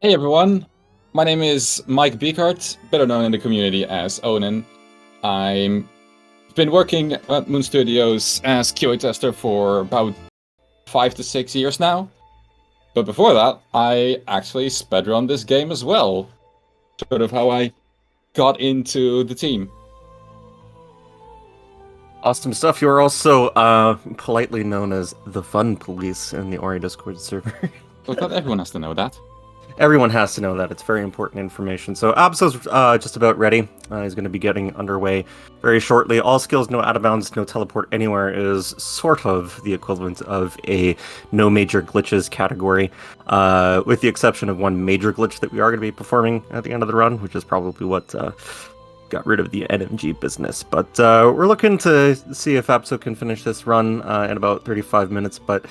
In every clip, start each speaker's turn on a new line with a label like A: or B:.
A: Hey everyone, my name is Mike Beekart, better known in the community as Onan. I've been working at Moon Studios as QA tester for about 5 to 6 years now. But before that, I actually speedrun this game as well. Sort of how I got into the team.
B: Awesome stuff. You are also politely known as the Fun Police in the Ori Discord server.
A: But not everyone has to know that.
B: Everyone has to know that. It's very important information. So Abso's just about ready. He's going to be getting underway very shortly. All skills, no out of bounds, no teleport anywhere is sort of the equivalent of a no major glitches category, with the exception of one major glitch that we are going to be performing at the end of the run, which is probably what got rid of the NMG business. But we're looking to see if Abso can finish this run in about 35 minutes. But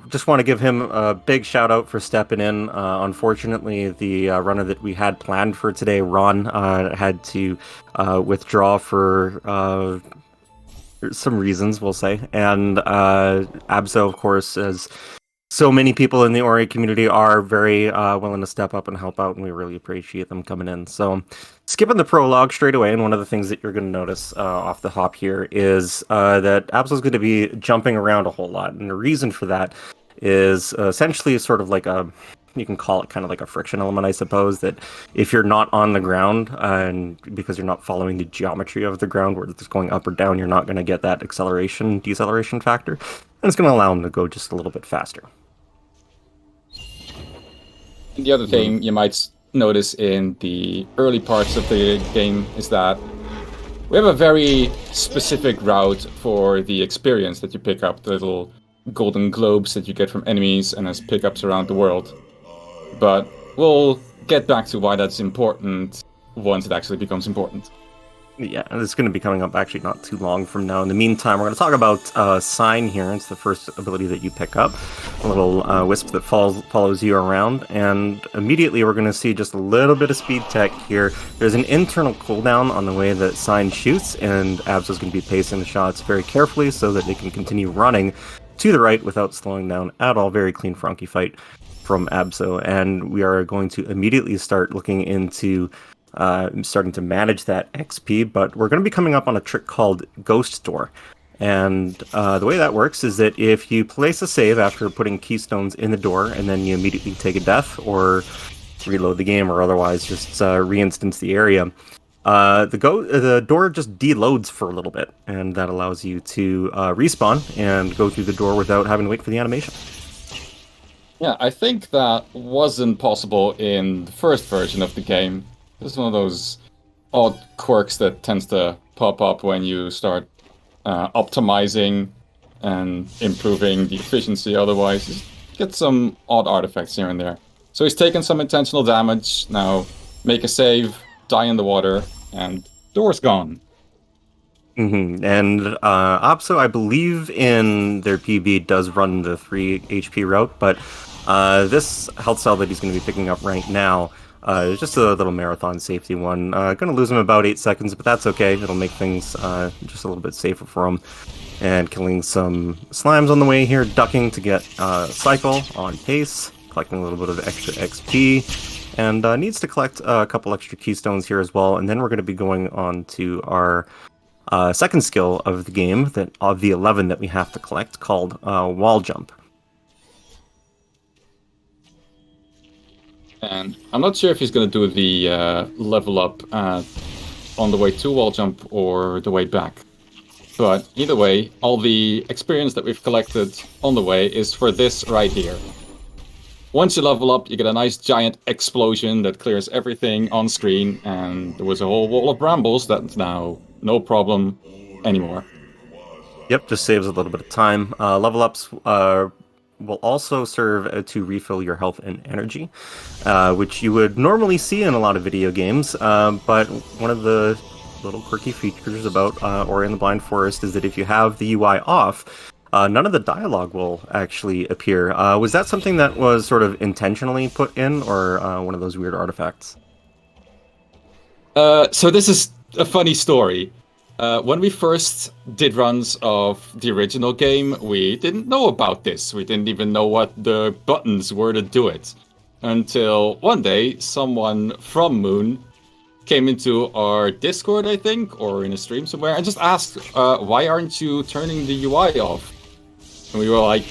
B: just want to give him a big shout out for stepping in. Unfortunately, the runner that we had planned for today, Ron, had to withdraw for some reasons, we'll say. And Abso, of course, as so many people in the Ori community are very willing to step up and help out, and we really appreciate them coming in. So, skipping the prologue straight away, and one of the things that you're going to notice off the hop here is that Absol's going to be jumping around a whole lot, and the reason for that is essentially sort of like you can call it kind of like a friction element, I suppose, that if you're not on the ground, and because you're not following the geometry of the ground, where it's going up or down, you're not going to get that deceleration factor, and it's going to allow them to go just a little bit faster.
A: The other thing you might notice in the early parts of the game is that we have a very specific route for the experience that you pick up, the little golden globes that you get from enemies and as pickups around the world. But we'll get back to why that's important once it actually becomes important.
B: Yeah, and it's going to be coming up actually not too long from now. In the meantime, we're going to talk about Sign here. It's the first ability that you pick up, a little wisp that follows you around, and immediately we're going to see just a little bit of speed tech here. There's an internal cooldown on the way that Sign shoots, and Abso's going to be pacing the shots very carefully so that they can continue running to the right without slowing down at all. Very clean Frankie fight from Abso, and we are going to immediately start looking into starting to manage that XP, but we're going to be coming up on a trick called Ghost Door. And the way that works is that if you place a save after putting keystones in the door and then you immediately take a death or reload the game or otherwise just re-instance the area, the door just deloads for a little bit, and that allows you to respawn and go through the door without having to wait for the animation.
A: Yeah, I think that wasn't possible in the first version of the game. This is one of those odd quirks that tends to pop up when you start optimizing and improving the efficiency. Otherwise, you get some odd artifacts here and there. So he's taken some intentional damage. Now, make a save, die in the water, and door's gone.
B: Mm-hmm. And Opso, I believe in their PB, does run the 3 HP route, but this health cell that he's going to be picking up right now it's just a little marathon safety one. Going to lose him about 8 seconds, but that's okay. It'll make things just a little bit safer for him. And killing some slimes on the way here, ducking to get cycle on pace, collecting a little bit of extra XP, and needs to collect a couple extra keystones here as well. And then we're going to be going on to our second skill of the game, of the 11 that we have to collect, called Wall Jump.
A: And I'm not sure if he's going to do the level up on the way to wall jump or the way back. But either way, all the experience that we've collected on the way is for this right here. Once you level up, you get a nice giant explosion that clears everything on screen, and there was a whole wall of brambles that's now no problem anymore.
B: Yep, just saves a little bit of time. Level ups will also serve to refill your health and energy, which you would normally see in a lot of video games, but one of the little quirky features about Ori and the Blind Forest is that if you have the UI off, none of the dialogue will actually appear. Was that something that was sort of intentionally put in, or one of those weird artifacts?
A: So this is a funny story. When we first did runs of the original game, we didn't know about this. We didn't even know what the buttons were to do it. until one day someone from Moon came into our Discord, I think, or in a stream somewhere, and just asked, why aren't you turning the UI off? And we were like,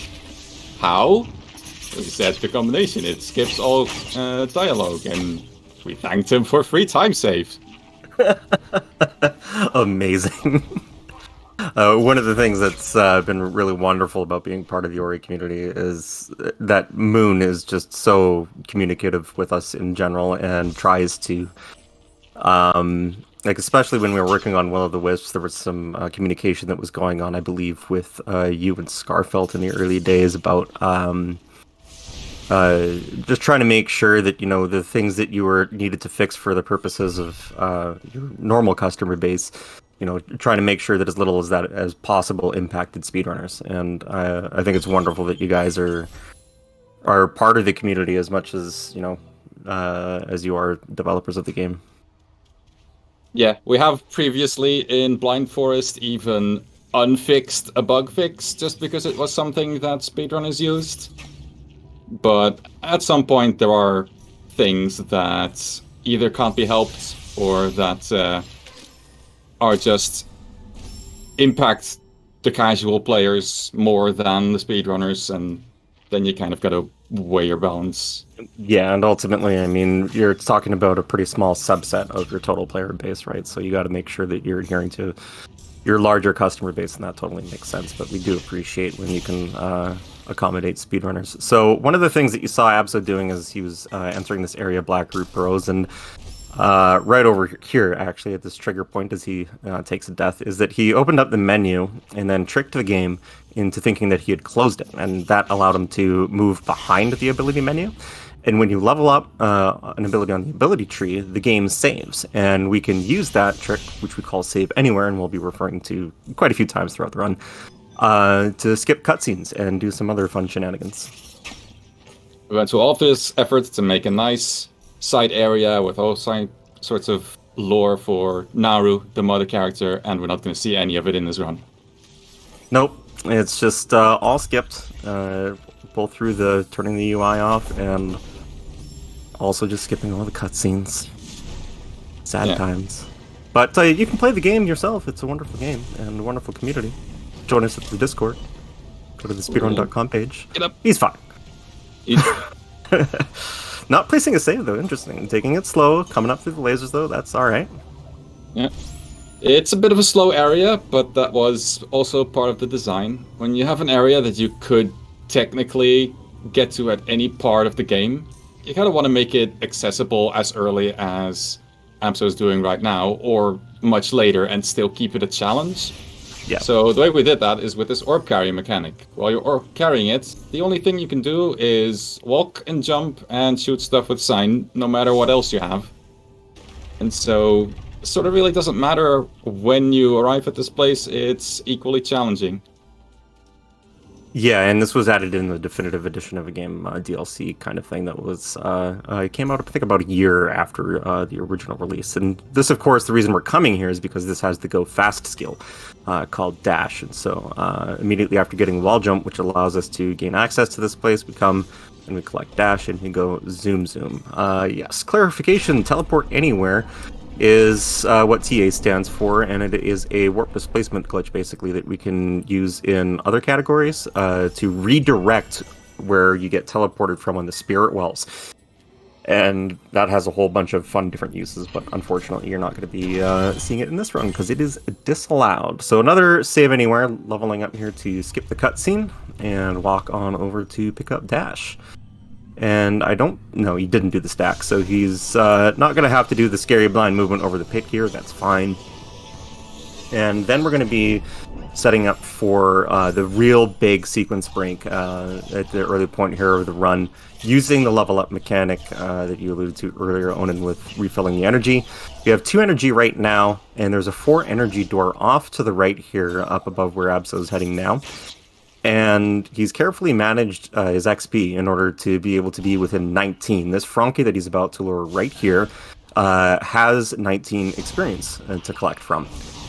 A: how? We said the combination, it skips all dialogue, and we thanked him for free time save.
B: Amazing. One of the things that's been really wonderful about being part of the Ori community is that Moon is just so communicative with us in general and tries to, like especially when we were working on Will of the Wisps, there was some communication that was going on, I believe, with you and Scarfelt in the early days about just trying to make sure that, you know, the things that you were needed to fix for the purposes of your normal customer base, you know, trying to make sure that as little as that as possible impacted speedrunners. And I think it's wonderful that you guys are part of the community as much as, you know, as you are developers of the game.
A: Yeah, we have previously in Blind Forest even unfixed a bug fix just because it was something that speedrunners used. But at some point there are things that either can't be helped or that are just impact the casual players more than the speedrunners, and then you kind of gotta weigh your balance.
B: Yeah, and ultimately, I mean, you're talking about a pretty small subset of your total player base, right? So you got to make sure that you're adhering to your larger customer base, and that totally makes sense. But we do appreciate when you can accommodate speedrunners. So one of the things that you saw Abso doing is he was entering this area, Black Root Burrows, and right over here, actually, at this trigger point as he takes a death, is that he opened up the menu and then tricked the game into thinking that he had closed it, and that allowed him to move behind the ability menu. And when you level up an ability on the ability tree, the game saves, and we can use that trick, which we call Save Anywhere, and we'll be referring to quite a few times throughout the run, to skip cutscenes and do some other fun shenanigans.
A: We went to all this effort to make a nice side area with all sorts of lore for Naru, the mother character, and we're not going to see any of it in this run.
B: Nope, it's just all skipped, both through the turning the UI off and also just skipping all the cutscenes. Sad times. But you can play the game yourself. It's a wonderful game and a wonderful community. Join us at the Discord. Go to the speedrun.com page.
A: Get up.
B: He's fine. Not placing a save, though. Interesting. Taking it slow, coming up through the lasers, though. That's all right.
A: Yeah. It's a bit of a slow area, but that was also part of the design. When you have an area that you could technically get to at any part of the game, you kind of want to make it accessible as early as Amso is doing right now, or much later, and still keep it a challenge.
B: Yeah.
A: So the way we did that is with this orb carry mechanic. While you're orb carrying it, the only thing you can do is walk and jump and shoot stuff with sign, no matter what else you have. And so it sort of really doesn't matter when you arrive at this place, it's equally challenging.
B: Yeah, and this was added in the definitive edition of a game DLC kind of thing that was it came out, I think, about a year after the original release. And this, of course, the reason we're coming here is because this has the Go Fast skill called Dash. And so immediately after getting Wall Jump, which allows us to gain access to this place, we come and we collect Dash and we go Zoom Zoom. Yes, clarification, teleport anywhere is what TA stands for, and it is a warp displacement glitch, basically, that we can use in other categories to redirect where you get teleported from on the spirit wells. And that has a whole bunch of fun different uses, but unfortunately you're not going to be seeing it in this run because it is disallowed. So another save anywhere, leveling up here to skip the cutscene and walk on over to pick up Dash. And I don't... No, he didn't do the stack, so he's not going to have to do the scary blind movement over the pit here. That's fine. And then we're going to be setting up for the real big sequence break at the early point here of the run, using the level up mechanic that you alluded to earlier, Onan, with refilling the energy. We have 2 energy right now, and there's a 4 energy door off to the right here, up above where Abso's heading now. And he's carefully managed his XP in order to be able to be within 19. This Frankie that he's about to lure right here has 19 experience to collect from.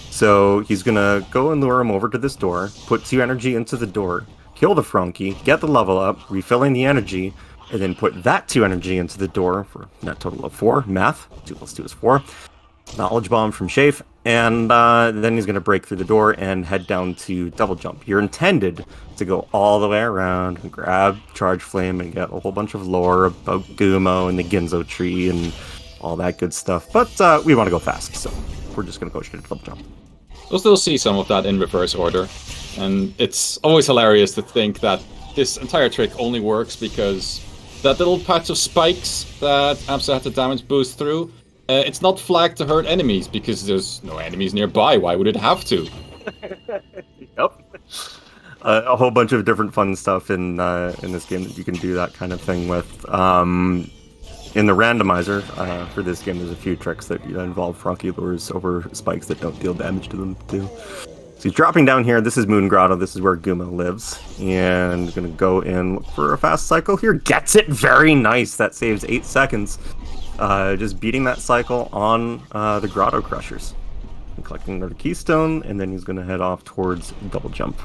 B: So he's going to go and lure him over to this door, put 2 energy into the door, kill the Frankie, get the level up, refilling the energy, and then put that 2 energy into the door for a net total of 4. Math. 2 plus 2 is 4. Knowledge Bomb from Shafe, and then he's going to break through the door and head down to double jump. You're intended to go all the way around and grab Charge Flame and get a whole bunch of lore about Gumo and the Ginzo tree and all that good stuff, but we want to go fast, so we're just going to go straight to double jump.
A: We'll still see some of that in reverse order, and it's always hilarious to think that this entire trick only works because that little patch of spikes that Absa had to damage boost through, it's not flagged to hurt enemies because there's no enemies nearby. Why would it have to?
B: Yep. A whole bunch of different fun stuff in this game that you can do that kind of thing with. In the randomizer for this game, there's a few tricks that involve Frankie lures over spikes that don't deal damage to them too. So he's dropping down here. This is Moon Grotto. This is where Gumo lives. And going to go and look for a fast cycle here. Gets it! Very nice. That saves 8 seconds. Just beating that cycle on the Grotto Crushers. And collecting another Keystone, and then he's going to head off towards double jump.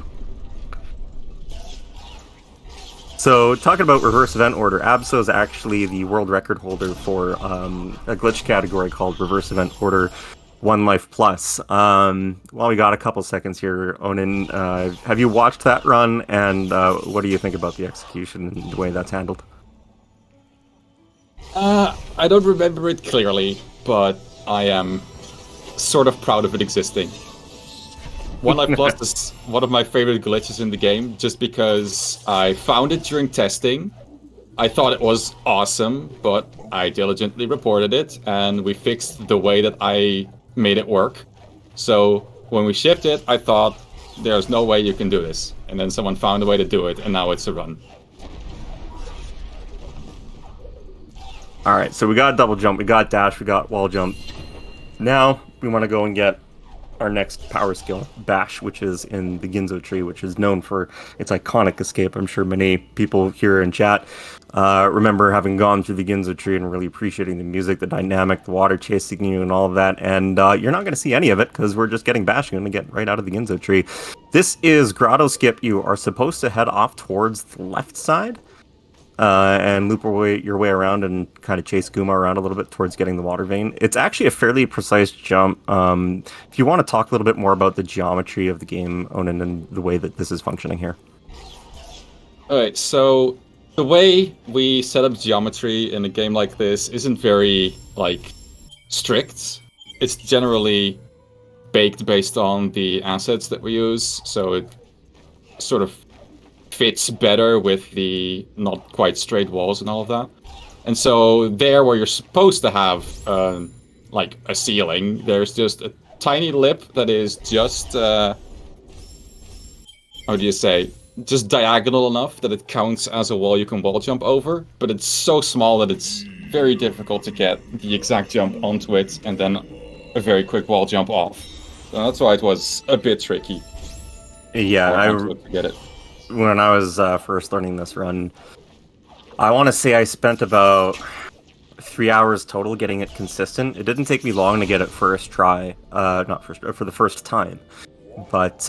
B: So, talking about reverse event order, Abso is actually the world record holder for a glitch category called reverse event order 1 life plus. While we got a couple seconds here, Onin, have you watched that run, and what do you think about the execution and the way that's handled?
A: I don't remember it clearly, but I am sort of proud of it existing. 1 Life Plus is one of my favorite glitches in the game, just because I found it during testing. I thought it was awesome, but I diligently reported it, and we fixed the way that I made it work. So when we shipped it, I thought, there's no way you can do this. And then someone found a way to do it, and now it's a run.
B: Alright, so we got double jump, we got dash, we got wall jump. Now, we want to go and get our next power skill, Bash, which is in the Ginzo tree, which is known for its iconic escape. I'm sure many people here in chat remember having gone through the Ginzo tree and really appreciating the music, the dynamic, the water chasing you, and all of that. And you're not going to see any of it because we're just getting Bash. You're going to get right out of the Ginzo tree. This is Grotto Skip. You are supposed to head off towards the left side. And loop your way around and kind of chase Guma around a little bit towards getting the water vein. It's actually a fairly precise jump. If you want to talk a little bit more about the geometry of the game, Onin, and the way that this is functioning here.
A: Alright, so the way we set up geometry in a game like this isn't very, strict. It's generally baked based on the assets that we use, so it sort of fits better with the not quite straight walls and all of that. And so there where you're supposed to have a ceiling, there's just a tiny lip that is just just diagonal enough that it counts as a wall you can wall jump over, but it's so small that it's very difficult to get the exact jump onto it and then a very quick wall jump off. So that's why it was a bit tricky.
B: Yeah,
A: I get it.
B: When I was first learning this run, I want to say I spent about 3 hours total getting it consistent. It didn't take me long to get it first try, for the first time, but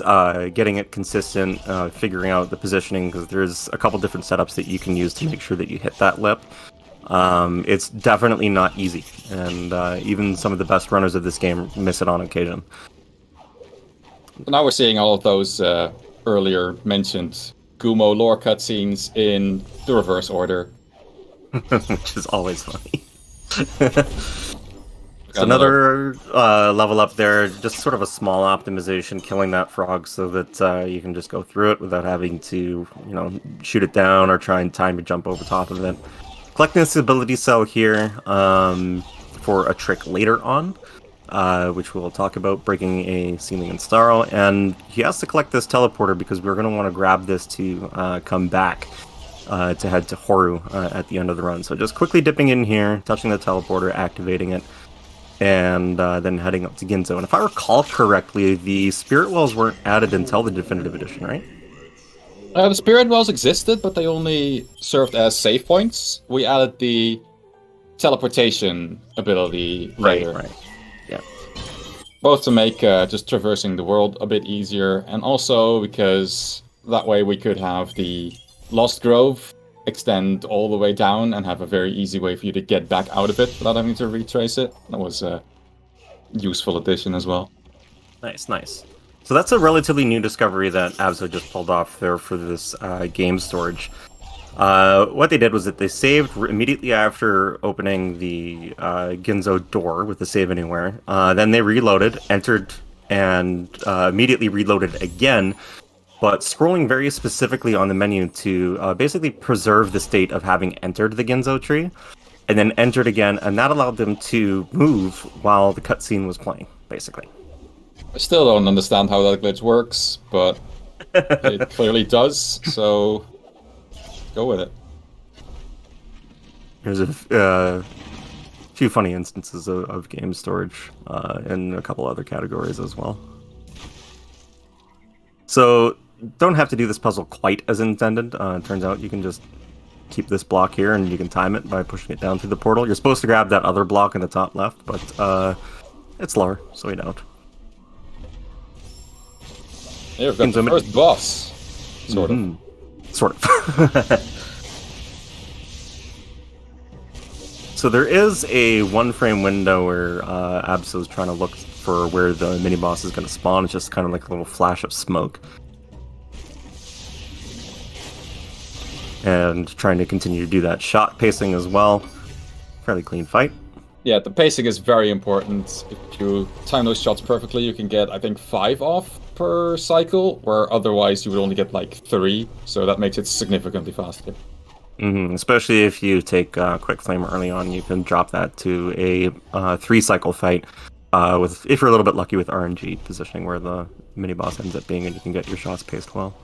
B: getting it consistent, figuring out the positioning, because there's a couple different setups that you can use to make sure that you hit that lip. It's definitely not easy, and even some of the best runners of this game miss it on occasion.
A: So now we're seeing all of those earlier mentioned Gumo lore cutscenes in the reverse order.
B: Which is always funny. So another level up there, just sort of a small optimization, killing that frog so that you can just go through it without having to, shoot it down or try and time to jump over top of it. Collecting this ability cell here for a trick later on. Which we'll talk about, breaking a ceiling in Starro, and he has to collect this teleporter because we're going to want to grab this to come back to head to Horu at the end of the run. So just quickly dipping in here, touching the teleporter, activating it, and then heading up to Ginzo. And if I recall correctly, the Spirit Wells weren't added until the Definitive Edition, right?
A: The Spirit Wells existed, but they only served as save points. We added the teleportation ability later.
B: Right. Yeah.
A: Both to make just traversing the world a bit easier, and also because that way we could have the Lost Grove extend all the way down and have a very easy way for you to get back out of it without having to retrace it. That was a useful addition as well.
B: Nice, nice. So that's a relatively new discovery that Abso just pulled off there for this game storage. What they did was that they saved immediately after opening the Ginzo door with the save anywhere. Then they reloaded, entered, and immediately reloaded again, but scrolling very specifically on the menu to basically preserve the state of having entered the Ginzo tree, and then entered again, and that allowed them to move while the cutscene was playing, basically.
A: I still don't understand how that glitch works, but it clearly does, so go with it.
B: There's a few funny instances of game storage in a couple other categories as well. So, don't have to do this puzzle quite as intended. It turns out you can just keep this block here and you can time it by pushing it down through the portal. You're supposed to grab that other block in the top left, but it's lower, so we don't.
A: Here, we've got the first boss. Sort of.
B: Sort of. So there is a one-frame window where Abso's trying to look for where the mini-boss is going to spawn. It's just kind of like a little flash of smoke. And trying to continue to do that shot pacing as well. Fairly clean fight.
A: Yeah, the pacing is very important. If you time those shots perfectly, you can get, I think, 5 off per cycle, where otherwise you would only get like 3, so that makes it significantly faster.
B: Especially if you take Quick Flame early on, you can drop that to a 3-cycle fight, with if you're a little bit lucky with RNG positioning, where the mini-boss ends up being, and you can get your shots paced well.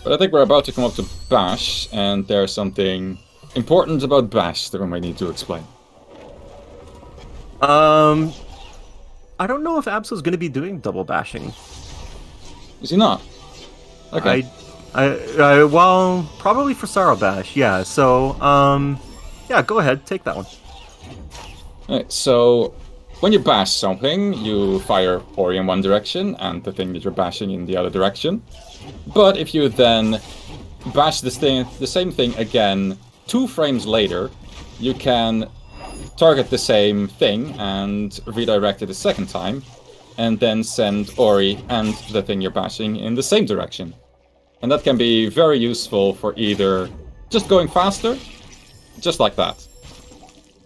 A: But I think we're about to come up to Bash, and there's something important about Bash that we might need to explain.
B: I don't know if Abso's going to be doing double bashing.
A: Is he not? Okay.
B: Well, probably for Sorrow Bash, yeah. So, yeah, go ahead, take that one.
A: Alright, so when you bash something, you fire Ori in one direction and the thing that you're bashing in the other direction. But if you then bash the same thing again 2 frames later, you can target the same thing and redirect it a second time, and then send Ori and the thing you're bashing in the same direction. And that can be very useful for either just going faster, just like that.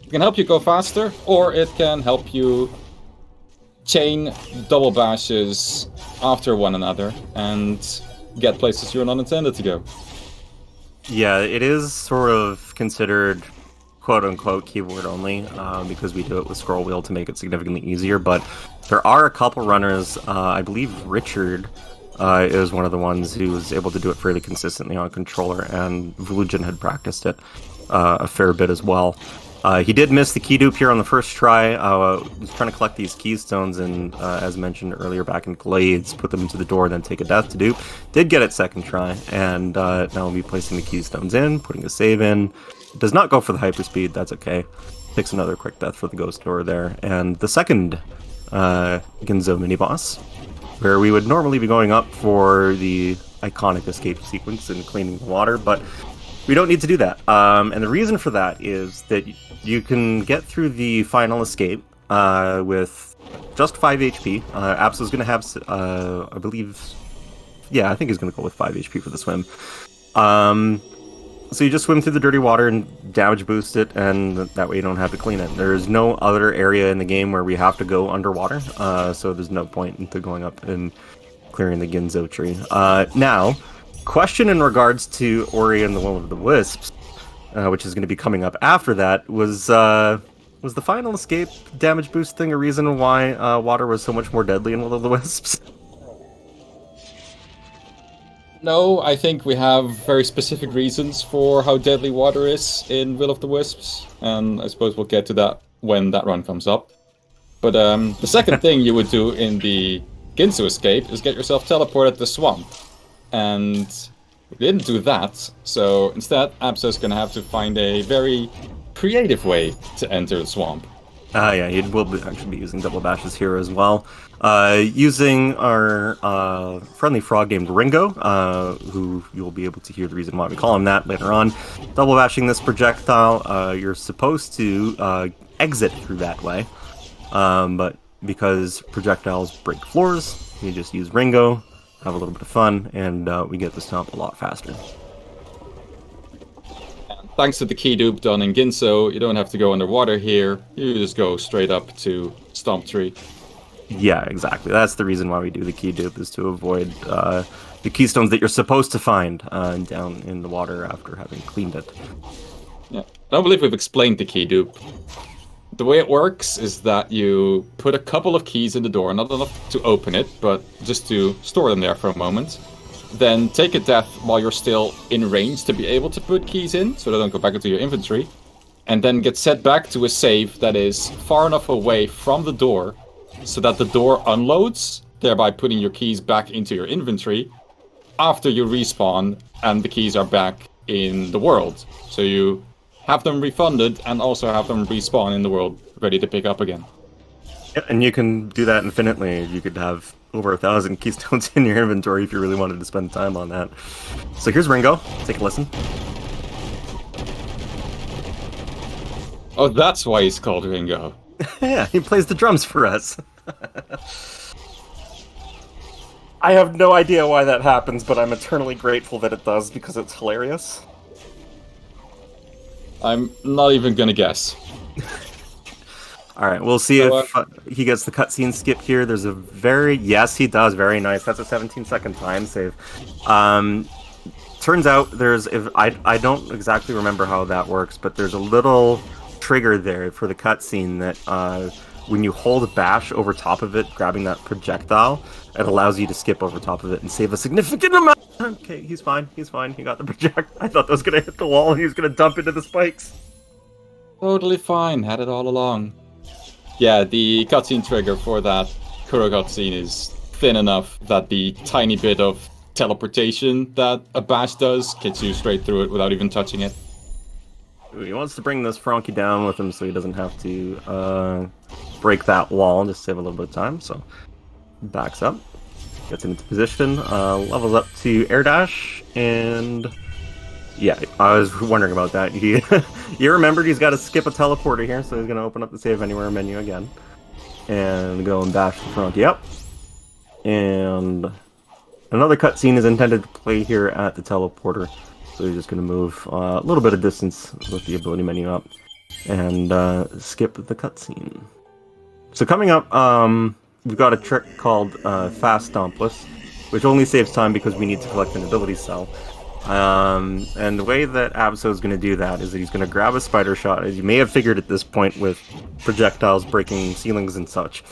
A: It can help you go faster, or it can help you chain double bashes after one another and get places you're not intended to go.
B: Yeah, it is sort of considered quote-unquote keyboard only, because we do it with scroll wheel to make it significantly easier, but there are a couple runners, I believe Richard is one of the ones who was able to do it fairly consistently on controller, and Vulujan had practiced it a fair bit as well. He did miss the key dupe here on the first try. He was trying to collect these keystones and, as mentioned earlier back in Glades, put them into the door, then take a death to dupe. Did get it second try, and now we'll be placing the keystones in, putting a save in. Does not go for the hyperspeed, that's okay. Takes another quick death for the ghost door there. And the second Ginzo mini-boss, where we would normally be going up for the iconic escape sequence and cleaning the water, but we don't need to do that. And the reason for that is that you can get through the final escape with just 5 HP. Abso's going to have, I believe, yeah, I think he's going to go with 5 HP for the swim. So you just swim through the dirty water and damage boost it, and that way you don't have to clean it. There's no other area in the game where we have to go underwater, so there's no point into going up and clearing the Ginzo tree. Now, question in regards to Ori and the Will of the Wisps, which is going to be coming up after that, was the final escape damage boost thing a reason why water was so much more deadly in Will of the Wisps?
A: No, I think we have very specific reasons for how deadly water is in Will of the Wisps, and I suppose we'll get to that when that run comes up. But the second thing you would do in the Ginzo escape is get yourself teleported to the swamp. And we didn't do that, so instead Abso's gonna have to find a very creative way to enter the swamp.
B: Yeah, he will actually be using double bashes here as well. Using our friendly frog named Ringo, who you'll be able to hear the reason why we call him that later on. Double bashing this projectile, you're supposed to exit through that way, but because projectiles break floors, you just use Ringo, have a little bit of fun, and we get the stomp a lot faster.
A: Thanks to the key dupe done in Ginso, you don't have to go underwater here. You just go straight up to Stomp Tree.
B: Yeah, exactly. That's the reason why we do the key dupe, is to avoid the keystones that you're supposed to find down in the water after having cleaned it.
A: Yeah, I don't believe we've explained the key dupe. The way it works is that you put a couple of keys in the door, not enough to open it, but just to store them there for a moment. Then take a death while you're still in range to be able to put keys in, so they don't go back into your inventory. And then get set back to a save that is far enough away from the door so that the door unloads, thereby putting your keys back into your inventory after you respawn and the keys are back in the world. So you have them refunded and also have them respawn in the world, ready to pick up again.
B: Yeah, and you can do that infinitely. You could have over 1,000 keystones in your inventory if you really wanted to spend time on that. So here's Ringo. Take a listen.
A: Oh, that's why he's called Ringo.
B: Yeah, he plays the drums for us. I have no idea why that happens, but I'm eternally grateful that it does because it's hilarious.
A: I'm not even gonna guess.
B: Alright, we'll see if he gets the cutscene skip here. There's a very... Yes, he does. Very nice. That's a 17-second time save. Turns out there's... I don't exactly remember how that works, but there's a little trigger there for the cutscene that when you hold bash over top of it, grabbing that projectile, it allows you to skip over top of it and save a significant amount. Okay, he's fine. He's fine. He got the projectile. I thought that was going to hit the wall and he was going to dump into the spikes.
A: Totally fine. Had it all along. Yeah, the cutscene trigger for that Kuro cutscene is thin enough that the tiny bit of teleportation that a bash does gets you straight through it without even touching it.
B: He wants to bring this Frankie down with him so he doesn't have to break that wall and just save a little bit of time. So backs up, gets into position, levels up to air dash, and yeah, I was wondering about that. He remembered he's got to skip a teleporter here, so he's going to open up the Save Anywhere menu again and go and bash the Frankie up. And another cutscene is intended to play here at the teleporter. So you're just going to move a little bit of distance with the ability menu up and skip the cutscene. So coming up, we've got a trick called Fast Stompless, which only saves time because we need to collect an ability cell. And the way that Abso is going to do that is that he's going to grab a spider shot, as you may have figured at this point with projectiles breaking ceilings and such.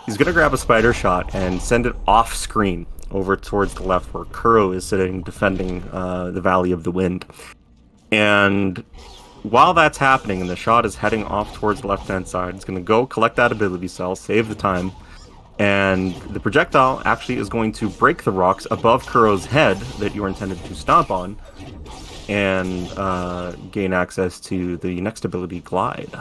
B: He's going to grab a spider shot and send it off screen over towards the left where Kuro is sitting defending the Valley of the Wind. And while that's happening and the shot is heading off towards the left-hand side, it's going to go collect that ability cell, save the time, and the projectile actually is going to break the rocks above Kuro's head that you were intended to stomp on and gain access to the next ability, Glide.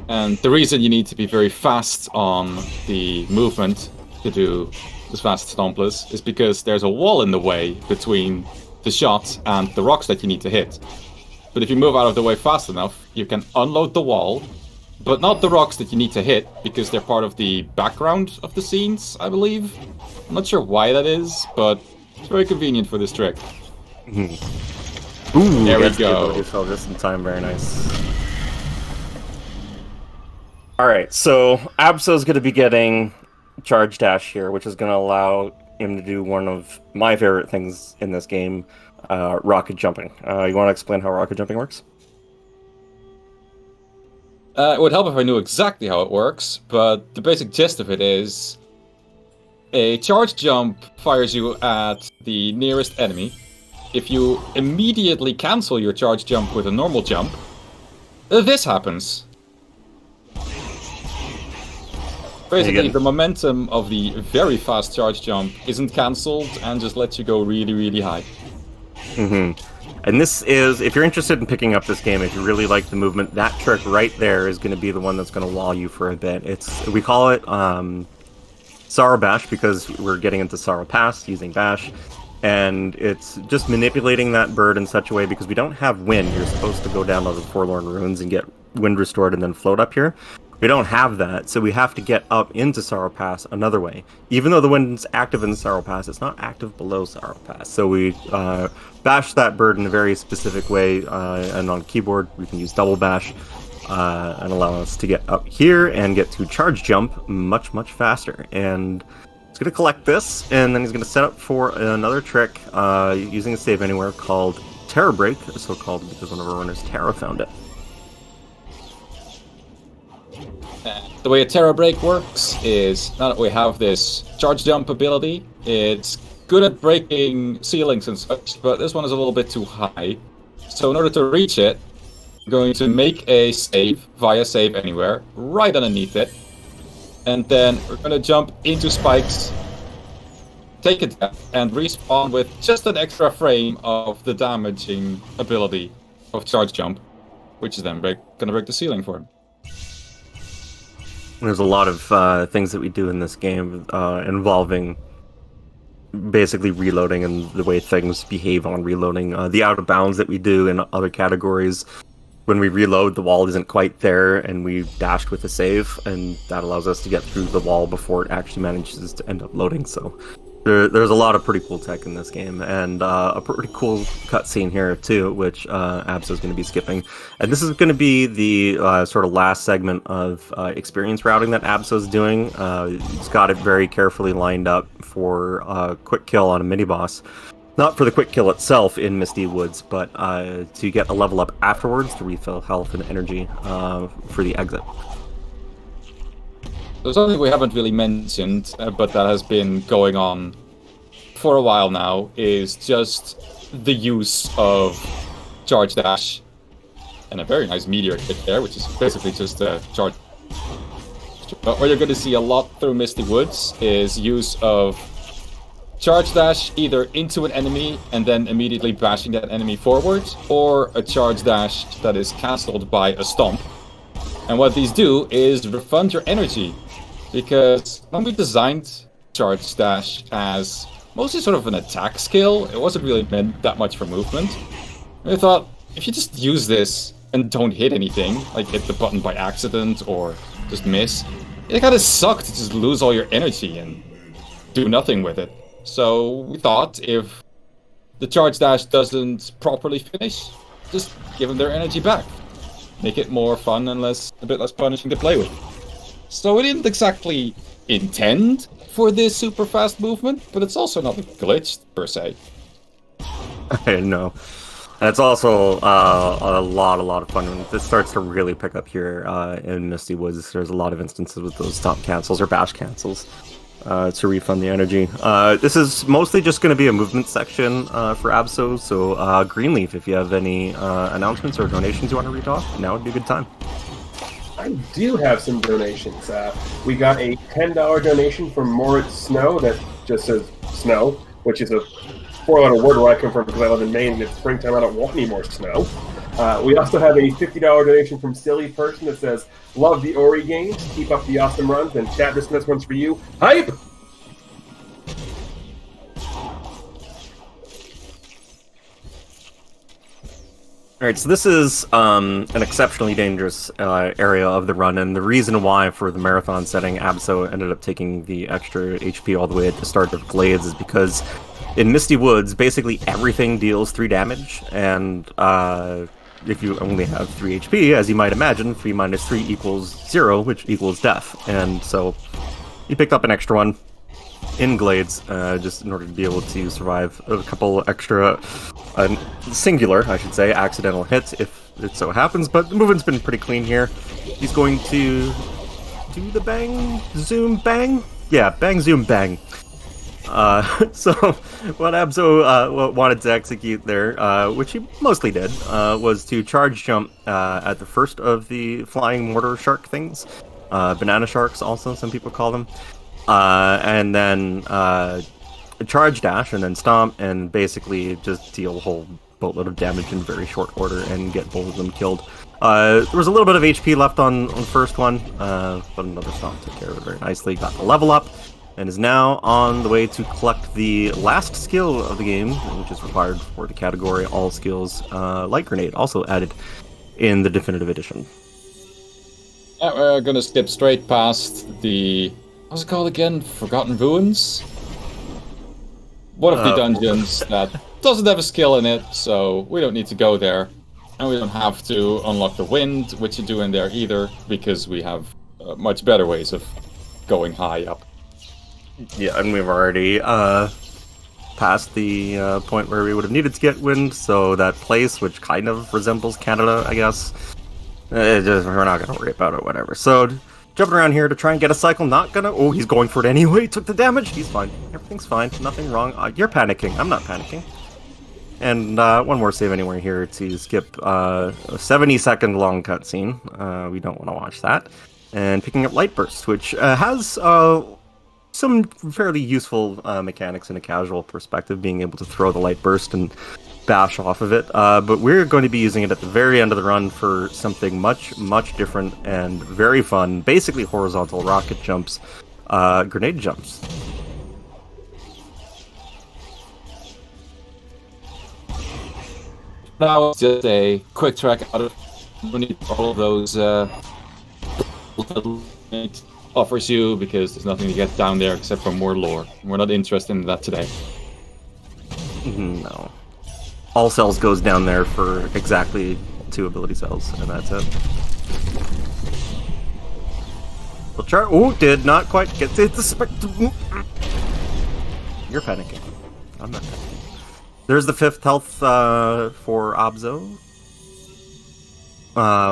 A: And the reason you need to be very fast on the movement to do this fast stompless is because there's a wall in the way between the shot and the rocks that you need to hit. But if you move out of the way fast enough, you can unload the wall, but not the rocks that you need to hit, because they're part of the background of the scenes, I believe. I'm not sure why that is, but it's very convenient for this trick.
B: Ooh, there we go. So just in time, very nice. Alright, so Abso's going to be getting charge dash here, which is going to allow him to do one of my favorite things in this game, rocket jumping. You want to explain how rocket jumping works?
A: It would help if I knew exactly how it works, but the basic gist of it is a charge jump fires you at the nearest enemy. If you immediately cancel your charge jump with a normal jump, this happens. Basically, the momentum of the very fast charge jump isn't cancelled and just lets you go really, really high.
B: And this is, if you're interested in picking up this game, if you really like the movement, that trick right there is going to be the one that's going to wall you for a bit. We call it Sorrow Bash because we're getting into Sorrow Pass using Bash. And it's just manipulating that bird in such a way, because we don't have wind. You're supposed to go down to the Forlorn Ruins and get wind restored and then float up here. We don't have that, so we have to get up into Sorrow Pass another way. Even though the wind's active in Sorrow Pass, it's not active below Sorrow Pass. So we bash that bird in a very specific way, and on keyboard we can use double bash and allow us to get up here and get to charge jump much, much faster. And he's going to collect this, and then he's going to set up for another trick using a save anywhere called Terror Break, so called because one of our runners, Terra, found it.
A: The way a Terror Break works is, now that we have this charge jump ability, it's good at breaking ceilings and such, but this one is a little bit too high. So in order to reach it, we're going to make a save via save anywhere, right underneath it. And then we're going to jump into spikes, take a death, and respawn with just an extra frame of the damaging ability of charge jump, which is then going to break the ceiling for him.
B: There's a lot of things that we do in this game involving basically reloading and the way things behave on reloading. The out of bounds that we do in other categories, when we reload, the wall isn't quite there, and we dashed with a save, and that allows us to get through the wall before it actually manages to end up loading. So there's a lot of pretty cool tech in this game, and a pretty cool cutscene here too, which Abso is going to be skipping. And this is going to be the sort of last segment of experience routing that Abso is doing. He's got it very carefully lined up for a quick kill on a mini boss. Not for the quick kill itself in Misty Woods, but to get a level up afterwards to refill health and energy for the exit.
A: There's something we haven't really mentioned, but that has been going on for a while now, is just the use of charge dash and a very nice meteor hit there, which is basically just a charge. But what you're going to see a lot through Misty Woods is use of charge dash either into an enemy and then immediately bashing that enemy forward, or a charge dash that is cancelled by a stomp. And what these do is refund your energy, because when we designed charge dash as mostly sort of an attack skill, it wasn't really meant that much for movement. And I thought, if you just use this and don't hit anything, like hit the button by accident or just miss, it kind of sucked to just lose all your energy and do nothing with it. So we thought, if the charge dash doesn't properly finish, just give them their energy back. Make it more fun and a bit less punishing to play with. So we didn't exactly intend for this super fast movement, but it's also not glitched per se.
B: I know. And it's also a lot of fun. When this starts to really pick up here in Misty Woods, there's a lot of instances with those stop cancels or bash cancels to refund the energy. This is mostly just going to be a movement section for Abso, so Greenleaf, if you have any announcements or donations you want to read off, now would be a good time.
C: I do have some donations. We got a $10 donation from Moritz Snow that just says snow, which is a four-letter word where I come from because I live in Maine and it's springtime. I don't want any more snow. We also have a $50 donation from Silly Person that says, love the Ori games, keep up the awesome runs, and chat, this next one's for you. Hype!
B: Alright, so this is an exceptionally dangerous area of the run, and the reason why for the marathon setting Abso ended up taking the extra HP all the way at the start of Glades is because in Misty Woods, basically everything deals 3 damage, and if you only have 3 HP, as you might imagine, 3 minus 3 equals 0, which equals death. And so you picked up an extra one in Glades, just in order to be able to survive a couple extra, singular, I should say, accidental hits, if it so happens. But the movement's been pretty clean here. He's going to do the bang, zoom, bang? Yeah, bang, zoom, bang. So what Abso wanted to execute there, which he mostly did, was to charge jump at the first of the flying mortar shark things. Banana sharks also, some people call them. And then charge dash and then stomp and basically just deal a whole boatload of damage in very short order and get both of them killed. There was a little bit of HP left on the first one, but another stomp took care of it very nicely. Got the level up, and is now on the way to collect the last skill of the game, which is required for the category All Skills, Light Grenade, also added in the Definitive Edition.
A: We're gonna skip straight past the... what's it called again? Forgotten Ruins? One of the dungeons that doesn't have a skill in it, so we don't need to go there. And we don't have to unlock the wind, which you do in there either, because we have much better ways of going high up.
B: Yeah, and we've already past the point where we would have needed to get wind, so that place, which kind of resembles Canada, I guess, we're not going to worry about it, whatever. So, jumping around here to try and get a cycle, not gonna... Oh, he's going for it anyway, took the damage, he's fine. Everything's fine, nothing wrong. You're panicking, I'm not panicking. And one more save anywhere here to skip a 70-second long cutscene. We don't want to watch that. And picking up Light Burst, which has some fairly useful mechanics in a casual perspective, being able to throw the Light Burst and bash off of it. But we're going to be using it at the very end of the run for something much, much different and very fun. Basically horizontal rocket jumps, grenade jumps.
A: Now it's just a quick track out of... we need all of those it offers you, because there's nothing to get down there except for more lore. We're not interested in that today.
B: No. All cells goes down there for exactly 2 ability cells, and that's it. Ooh, did not quite get to the You're panicking. I'm not panicking. There's the 5th health for Abso.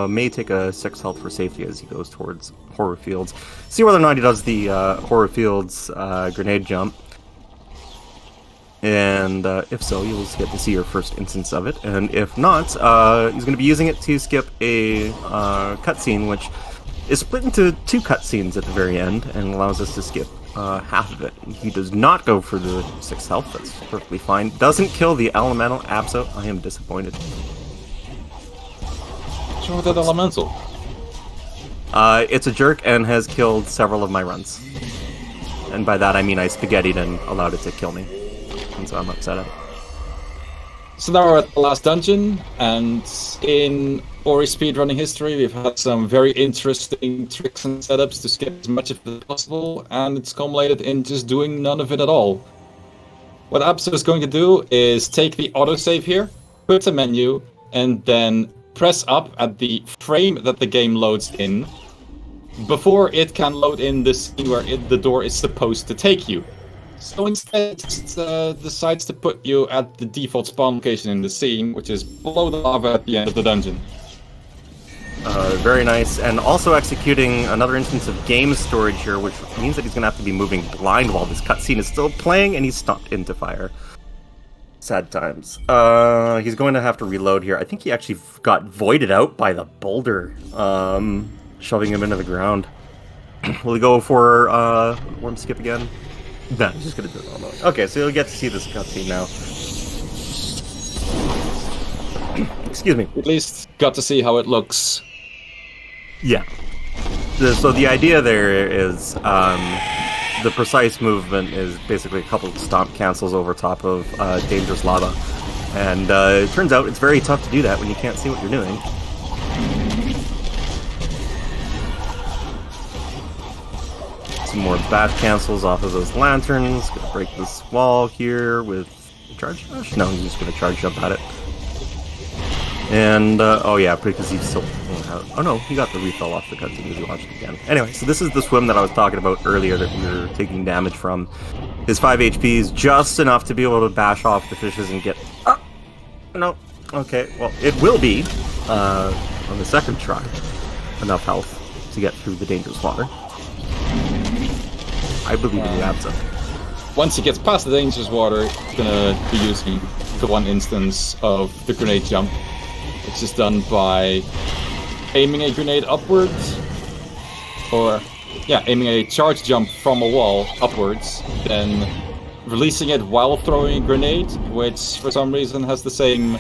B: May take a 6th health for safety as he goes towards Horror Fields. See whether or not he does the Horror Fields grenade jump. And if so, you'll get to see your first instance of it. And if not, he's going to be using it to skip a cutscene, which is split into 2 cutscenes at the very end, and allows us to skip half of it. He does not go for the 6th health, that's perfectly fine. Doesn't kill the elemental Abso. I am disappointed.
A: Show that elemental.
B: It's a jerk and has killed several of my runs. And by that I mean I spaghettied and allowed it to kill me. And so I'm upset at it.
A: So now we're at the last dungeon, and in Ori speedrunning history, we've had some very interesting tricks and setups to skip as much of it as possible, and it's culminated in just doing none of it at all. What Abso is going to do is take the autosave here, put a menu, and then press up at the frame that the game loads in, before it can load in the scene where the door is supposed to take you. So instead, it just decides to put you at the default spawn location in the scene, which is below the lava at the end of the dungeon.
B: Very nice, and also executing another instance of game storage here, which means that he's going to have to be moving blind while this cutscene is still playing, and he's stopped into fire. Sad times. He's going to have to reload here. I think he actually got voided out by the boulder, shoving him into the ground. Will he go for worm skip again? No, he's just going to do it all night. Okay, so you'll get to see this cutscene now. Excuse me.
A: At least got to see how it looks.
B: Yeah. So the idea there is the precise movement is basically a couple of stomp cancels over top of dangerous lava. And it turns out it's very tough to do that when you can't see what you're doing. Some more bash cancels off of those lanterns. Gonna break this wall here with charge dash? No, he's just gonna charge jump at it. And, oh yeah, because he's still... Oh no, he got the refill off the cutscene as you watched it again. Anyway, so this is the swim that I was talking about earlier that we were taking damage from. His 5 HP is just enough to be able to bash off the fishes and get... Oh! No. Okay, well, it will be, on the second try, enough health to get through the dangerous water. I believe in the Abso.
A: Once he gets past the dangerous water, he's gonna be using the one instance of the grenade jump. It's just done by aiming a grenade upwards, or, yeah, aiming a charge jump from a wall upwards, then releasing it while throwing a grenade, which for some reason has the same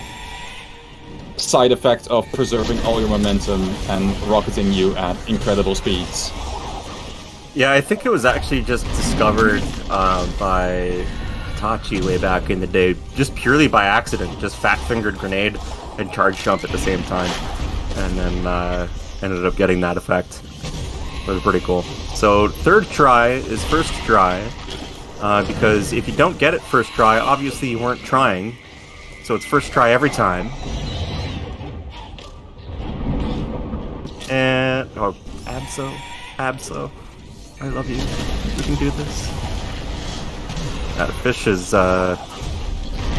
A: side effect of preserving all your momentum and rocketing you at incredible speeds.
B: Yeah, I think it was actually just discovered by Tachi way back in the day, just purely by accident. Just fat-fingered grenade and charge jump at the same time, and then ended up getting that effect. It was pretty cool. So third try is first try, because if you don't get it first try, obviously you weren't trying. So it's first try every time. And oh, Abso, I love you. You can do this. That fish is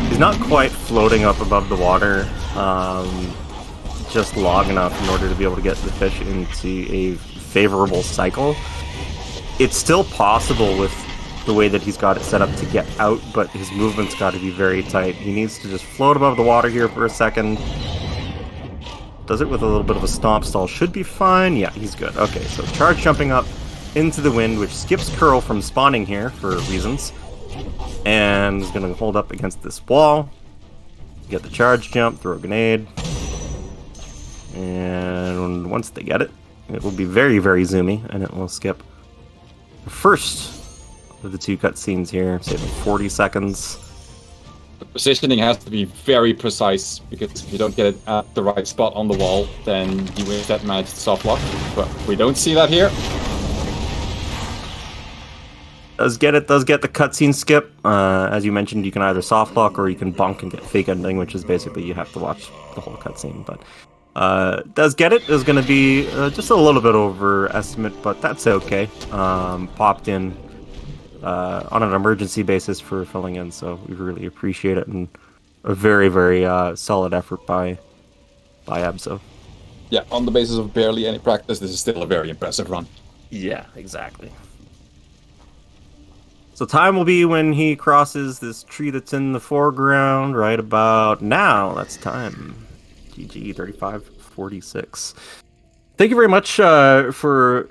B: he's not quite floating up above the water, just long enough in order to be able to get the fish into a favorable cycle. It's still possible with the way that he's got it set up to get out, but his movement's got to be very tight. He needs to just float above the water here for a second. Does it with a little bit of a stomp stall. Should be fine. Yeah, he's good. Okay, so charge jumping up into the wind, which skips curl from spawning here for reasons. And is going to hold up against this wall. Get the charge jump, throw a grenade. And once they get it, it will be very, very zoomy, and it will skip the first of the two cutscenes here, saving 40 seconds.
A: The positioning has to be very precise, because if you don't get it at the right spot on the wall, then you win that match soft lock. But we don't see that here.
B: Does get the cutscene skip. As you mentioned, you can either soft lock or you can bonk and get fake ending, which is basically you have to watch the whole cutscene. But does get it is going to be just a little bit over estimate, but that's okay. Popped in on an emergency basis for filling in, so we really appreciate it, and a very, very solid effort by Abso.
A: Yeah, on the basis of barely any practice, this is still a very impressive run.
B: Yeah, exactly. So time will be when he crosses this tree that's in the foreground right about now. That's time. GG 35:46. Thank you very much for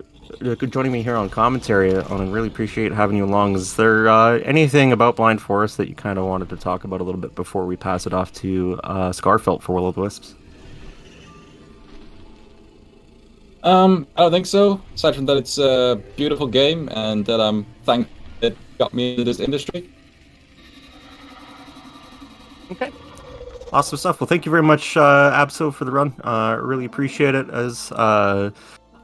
B: joining me here on commentary. I really appreciate having you along. Is there anything about Blind Forest that you kind of wanted to talk about a little bit before we pass it off to Scarfelt for Will-O-the-Wisps?
A: I don't think so. Aside from that, it's a beautiful game, and that I'm thankful it got me into this industry.
B: Okay. Awesome stuff. Well, thank you very much, Abso, for the run. Really appreciate it. As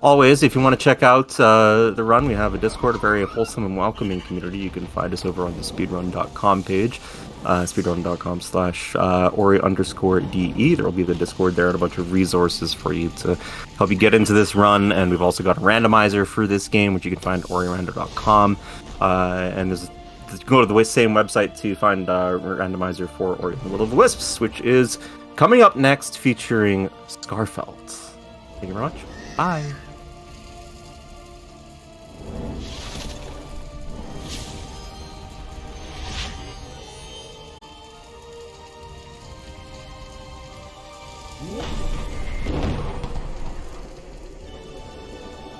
B: always, if you want to check out the run, we have a Discord, a very wholesome and welcoming community. You can find us over on the speedrun.com page, speedrun.com/Ori_DE. There will be the Discord there and a bunch of resources for you to help you get into this run. And we've also got a randomizer for this game, which you can find at orirander.com. And there's go to the same website to find a randomizer for Ori and the Will of the Wisps, which is coming up next, featuring Scarfelt. Thank you very much. Bye.